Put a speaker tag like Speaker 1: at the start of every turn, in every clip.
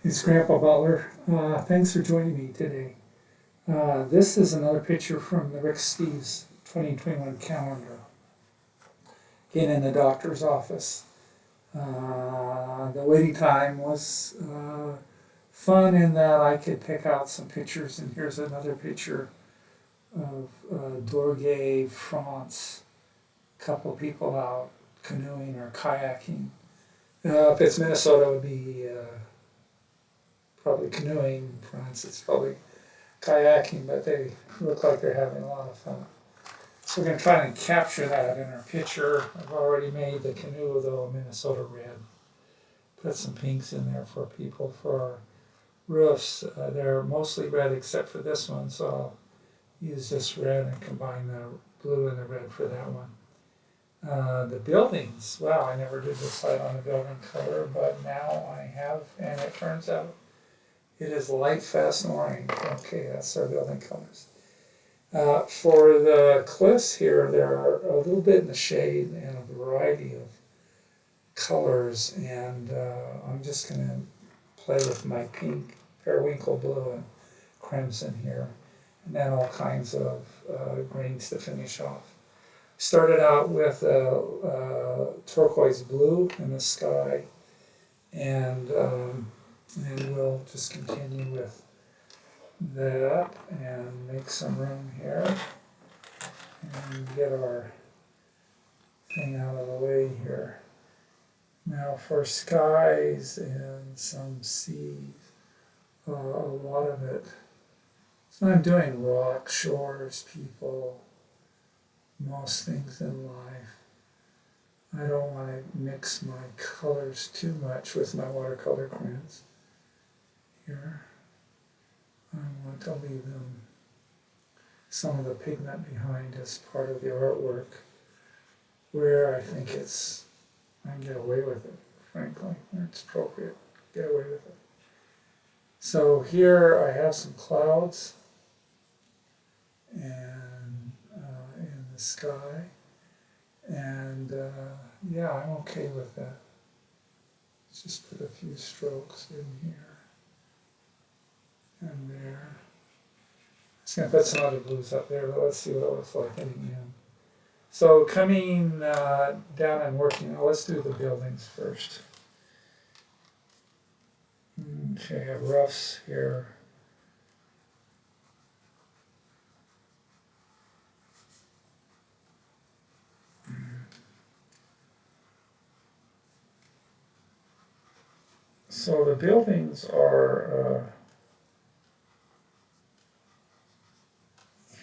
Speaker 1: It's Grandpa Butler. Thanks for joining me today. This is another picture from the Rick Steves 2021 calendar. Again, in the doctor's office. The waiting time was fun in that I could pick out some pictures, and here's another picture of Dorgogne, France. A couple people out canoeing or kayaking. If it's Minnesota, it would be probably canoeing. France, it's probably kayaking, but they look like they're having a lot of fun. So we're going to try and capture that in our picture. I've already made the canoe, though, Minnesota red. Put some pinks in there for people for our roofs. They're mostly red except for this one, so I'll use this red and combine the blue and the red for that one. The buildings, wow, I never did decide on a building color, but now I have, and it turns out it is light, fast, and orange. Okay, that's our building colors. For the cliffs here, they're a little bit in the shade and a variety of colors, and I'm just going to play with my pink, periwinkle blue, and crimson here, and then all kinds of greens to finish off. Started out with turquoise blue in the sky, and we'll just continue with that and make some room here and get our thing out of the way here. Now for skies and some seas, a lot of it. So I'm doing rock, shores, people, most things in life. I don't want to mix my colors too much with my watercolor crayons here. I want to leave them some of the pigment behind as part of the artwork where I think I can get away with it, frankly, where it's appropriate, get away with it. So here I have some clouds and in the sky, and yeah, I'm okay with that. Let's just put a few strokes in here and there. I'm just going to put some other blues up there, but let's see what it looks like in the end. So coming down and working, let's do the buildings first. Okay, I have roughs here. So the buildings are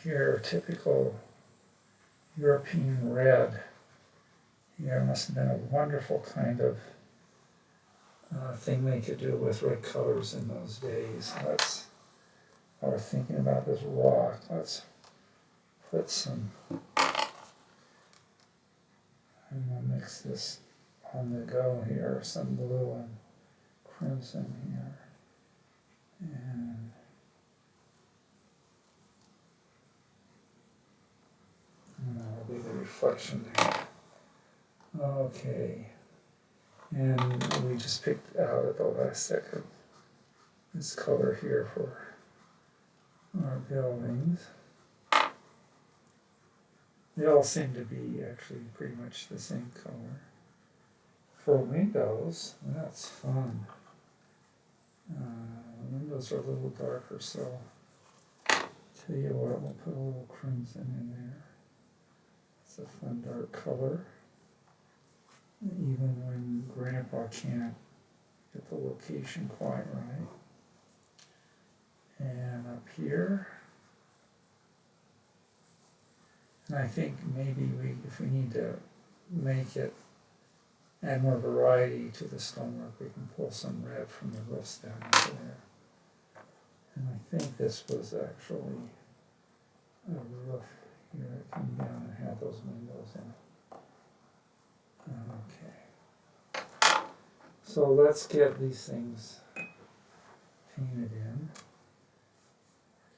Speaker 1: here, typical European red. Here must have been a wonderful kind of thing they could do with red colors in those days. I was thinking about this rock. Let's put some, I'm going to mix this on the go here, some blue and crimson here. And that'll be the reflection there. Okay. And we just picked out at the last second this color here for our buildings. They all seem to be actually pretty much the same color. For windows, that's fun. Windows are a little darker, so tell you what, we'll put a little crimson in there. It's a fun dark color. Even when Grandpa can't get the location quite right. And up here, and I think maybe if we need to make it, add more variety to the stonework, we can pull some red from the roofs down into there. And I think this was actually a roof here that came down and had those windows in it. Okay. So let's get these things painted in.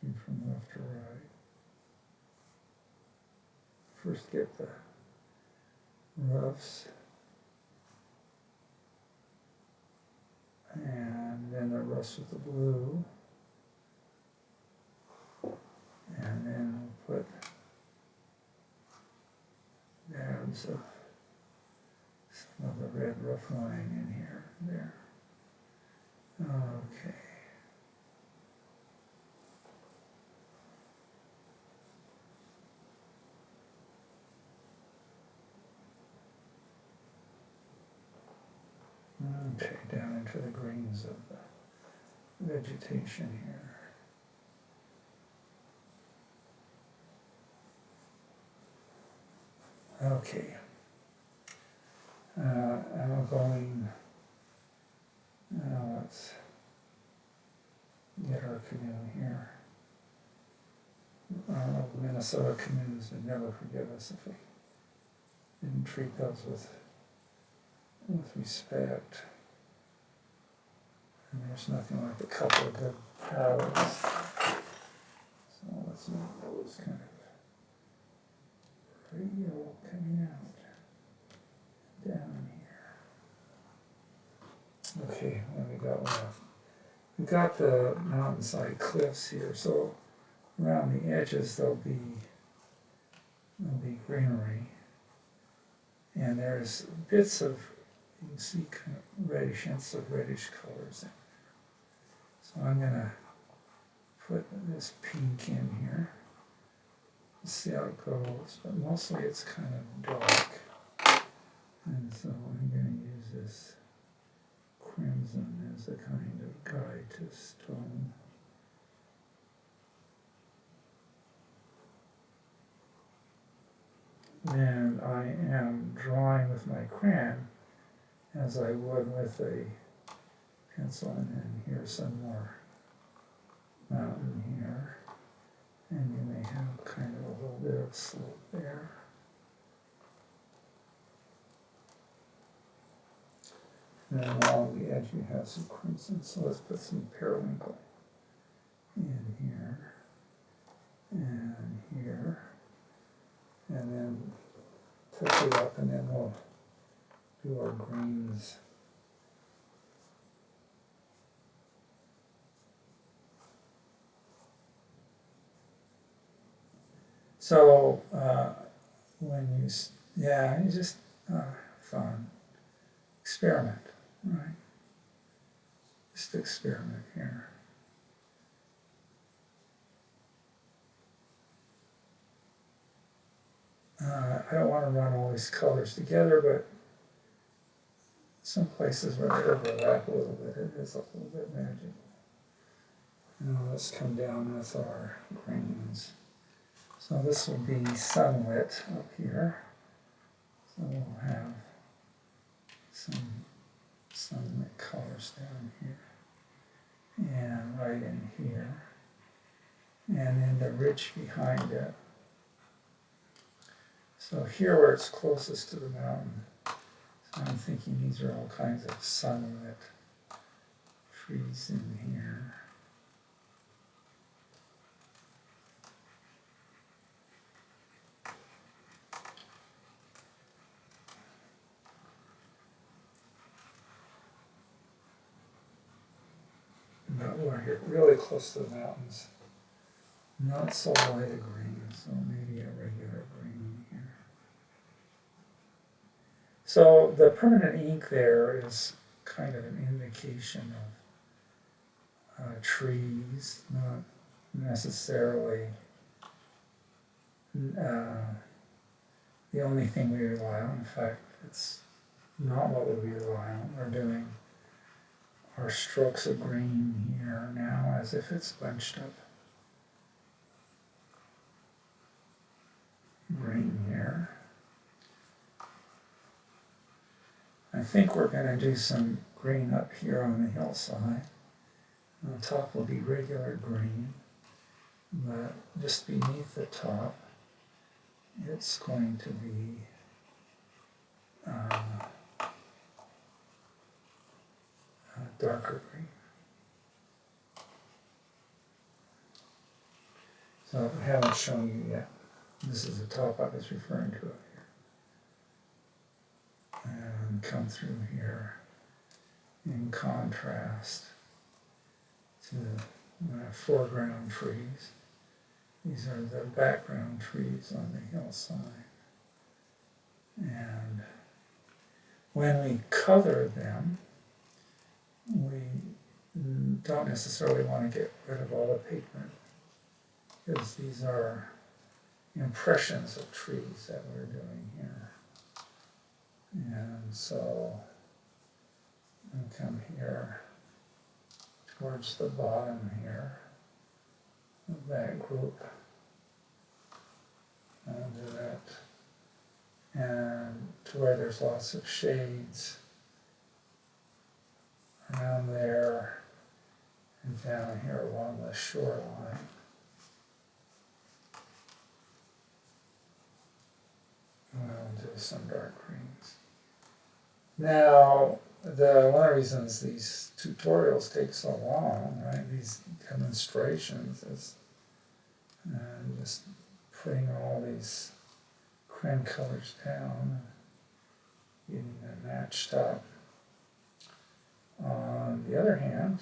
Speaker 1: Working from left to right. First get the roofs. And then the brush with the blue. And then we'll put dabs of some of the red rough line in here, there. Okay. Okay, down into the greens of the vegetation here. Okay. I'm going, now let's get our canoe here. Minnesota canoes would never forgive us if we didn't treat those with respect. And there's nothing like a couple of good paddles. So let's make those kind of radio coming out down here. Okay, what do we got left? We got the Mountainside Cliffs here, so around the edges there'll be greenery. And there's bits of, you can see kind of reddish, hints of reddish colors in. So I'm going to put this pink in here. See how it goes, but mostly it's kind of dark. And so I'm going to use this crimson as a kind of guide to stone. And I am drawing with my crayon as I would with a pencil, and then here's some more mountain here. And you may have kind of a little bit of slope there. And then along the edge you have some crimson, so let's put some periwinkle in here and here. And then touch it up, and then we'll do our greens. So when you just fun, experiment, right? Just experiment here. I don't want to run all these colors together, but some places where they overlap a little bit, it is a little bit magic. Now let's come down with our greens. So this will be sunlit up here. So we'll have some sunlit colors down here. And right in here. And then the ridge behind it. So here where it's closest to the mountain, so I'm thinking these are all kinds of sunlit trees in here. But we're here really close to the mountains. Not so light a green, so maybe a regular green here. So the permanent ink there is kind of an indication of trees, not necessarily the only thing we rely on. In fact, it's not what we rely on. We're doing our strokes of green here now as if it's bunched up green here. I think we're going to do some green up here on the hillside. On top will be regular green, but just beneath the top it's going to be darker green. So I haven't shown you yet. This is the top I was referring to up here. And come through here in contrast. to the foreground trees. These are the background trees on the hillside. And when we color them, we don't necessarily want to get rid of all the pigment, because these are impressions of trees that we're doing here. And so we come here towards the bottom here of that group and do that, and to where there's lots of shades around there and down here along the shoreline. We'll do some dark greens. Now, one of the reasons these tutorials take so long, right, these demonstrations, is just putting all these creme colors down, getting them matched up. On the other hand,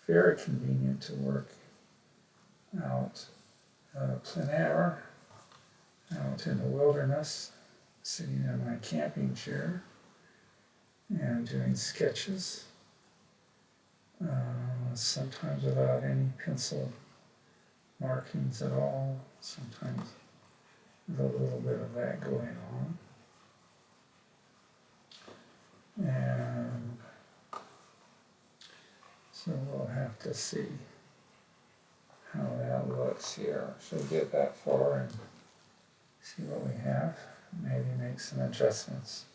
Speaker 1: very convenient to work out plein air, out in the wilderness, sitting in my camping chair and doing sketches, sometimes without any pencil markings at all, sometimes with a little bit of that going on. And so we'll have to see how that looks here. Should get that far and see what we have, maybe make some adjustments.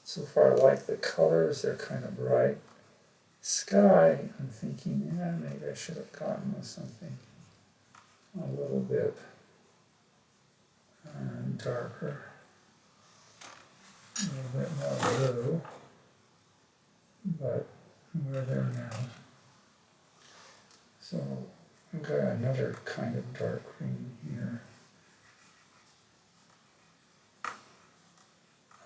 Speaker 1: So far I like the colors, they're kind of bright. Sky, I'm thinking, yeah, maybe I should have gotten with something a little bit darker, a little bit more blue, but we're there now. So I've got another kind of dark green here.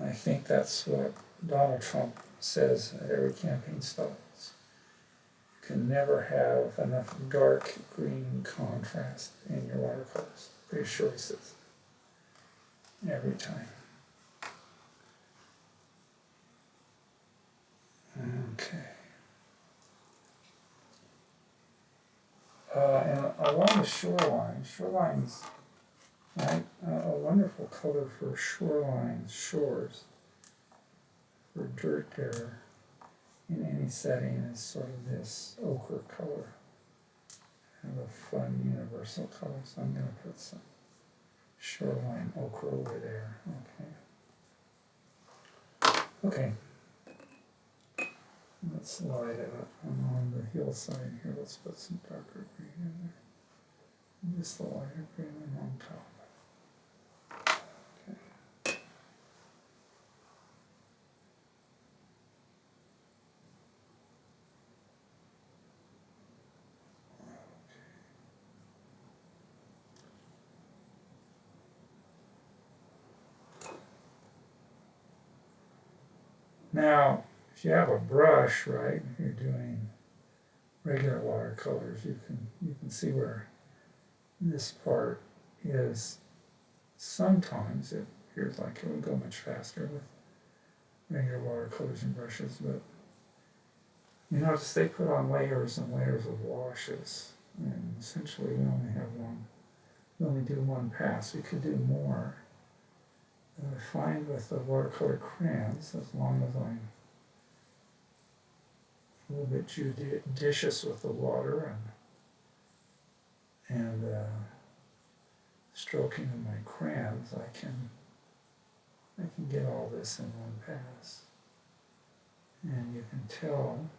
Speaker 1: I think that's what Donald Trump says at every camping stop. You can never have enough dark green contrast in your watercolors. Pretty sure he says every time. Okay. And along the shorelines, right? A wonderful color for shorelines, shores, for dirt there in any setting is sort of this ochre color. Kind of a fun universal color, so I'm going to put some shoreline ochre over there. Okay. Let's light it up on the hillside here. Let's put some darker green in there. And just the lighter green on top. Okay. Now, if you have a brush, right, if you're doing regular watercolors, you can see where this part is. Sometimes it appears like it would go much faster with regular watercolors and brushes, but you notice they put on layers and layers of washes, and essentially we only have one. We only do one pass. We could do more. And I find with the watercolor crayons, as long as I'm a little bit judicious with the water and stroking of my crayons, I can get all this in one pass. And you can tell,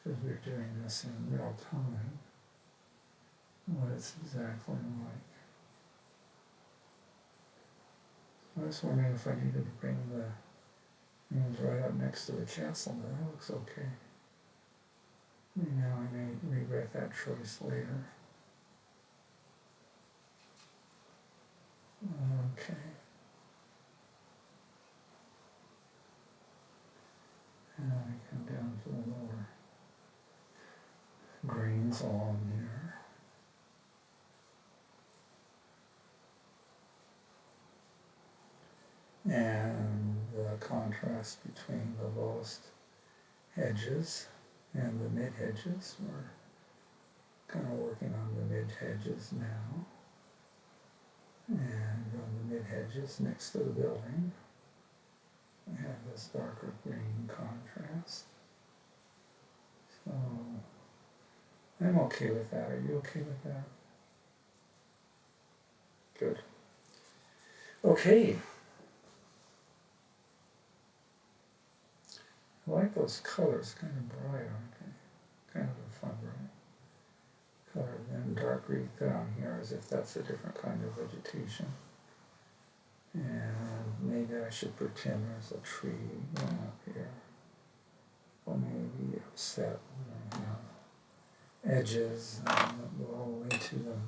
Speaker 1: because we're doing this in real time, what it's exactly like. I was wondering if I needed to bring the names right up next to the castle, but that looks okay. Now I may regret that choice later. Okay. And lines along here. And the contrast between the lowest hedges and the mid hedges. We're kind of working on the mid hedges now. And on the mid hedges next to the building, we have this darker green contrast. So I'm okay with that. Are you okay with that? Good. Okay. I like those colors, kind of bright, aren't they? Kind of a fun bright color. And dark green down here as if that's a different kind of vegetation. And maybe I should pretend there's a tree going up here. Or maybe upset, edges and go all the way to them.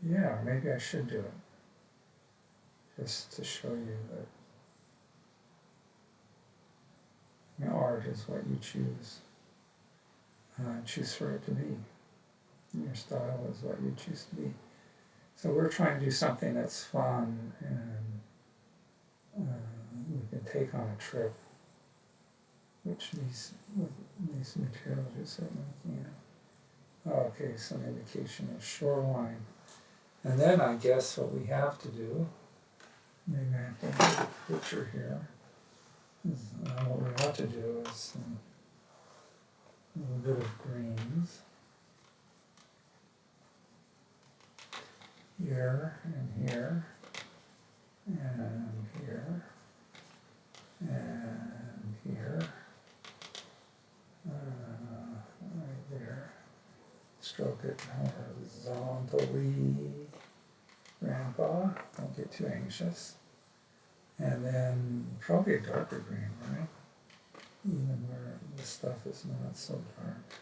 Speaker 1: Yeah, maybe I should do it. Just to show you that art is what you choose. Choose for it to be. Your style is what you choose to be. So we're trying to do something that's fun and we can take on a trip, which these materials you're certainly looking at. Okay, some indication of shoreline. And then I guess what we have to do, maybe I have to have a picture here, is what we have to do is a little bit of greens here and here and here and here, right there. Stroke it horizontally, Grandpa, don't get too anxious. And then probably a darker green, right? Even where the stuff is not so dark.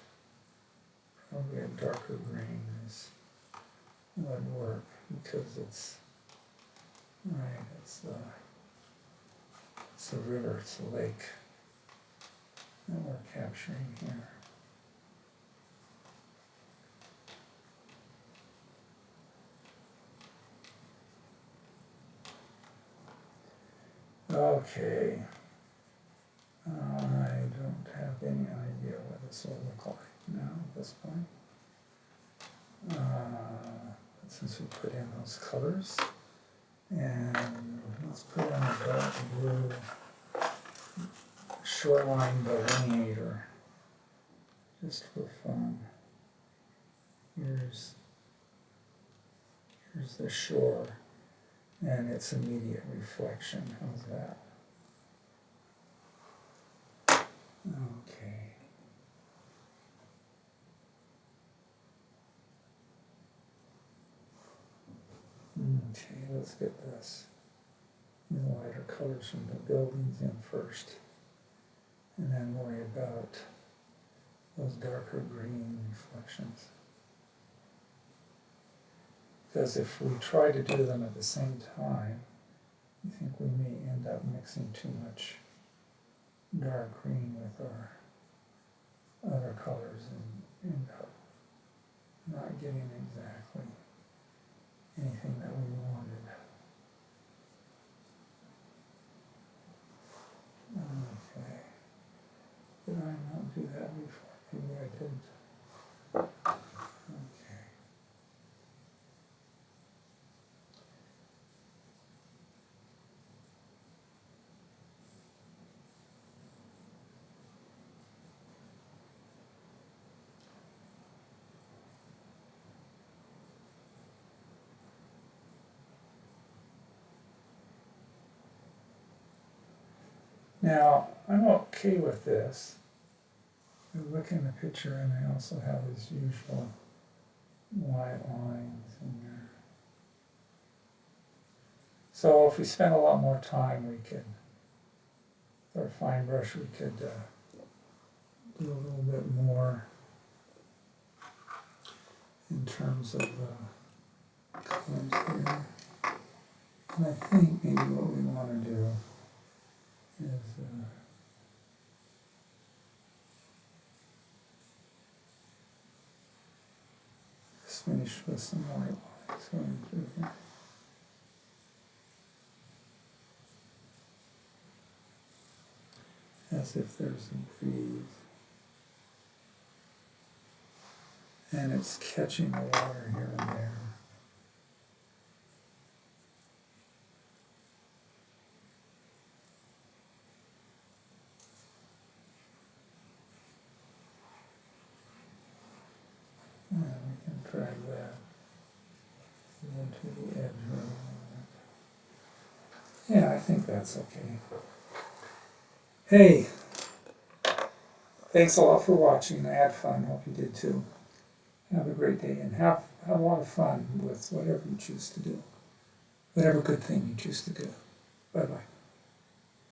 Speaker 1: Probably a darker green would work because it's a river, it's a lake that we're capturing here. Okay, I don't have any idea what this will look like now at this point. Since we put in those colors, and let's put in a dark blue shoreline delineator, just for fun. Here's the shore and its immediate reflection. How's that? Okay. Okay, let's get this. The lighter colors from the buildings in first, and then worry about those darker green reflections. Because if we try to do them at the same time, I think we may end up mixing too much dark green with our other colors and end up not getting exactly anything that we wanted. Okay. Did I not do that before? Maybe I didn't. Okay. Now, I'm okay with this. I look in the picture and I also have his usual white lines in there. So if we spend a lot more time, we could, with our fine brush, we could do a little bit more in terms of colors here. And I think maybe what we want to do is just finish with some white lines going through here. As if there's a breeze. And it's catching the water here and there. And we can drag that into the edge. Yeah, I think that's okay. Hey, thanks a lot for watching. I had fun. Hope you did too. Have a great day and have a lot of fun with whatever you choose to do. Whatever good thing you choose to do. Bye-bye.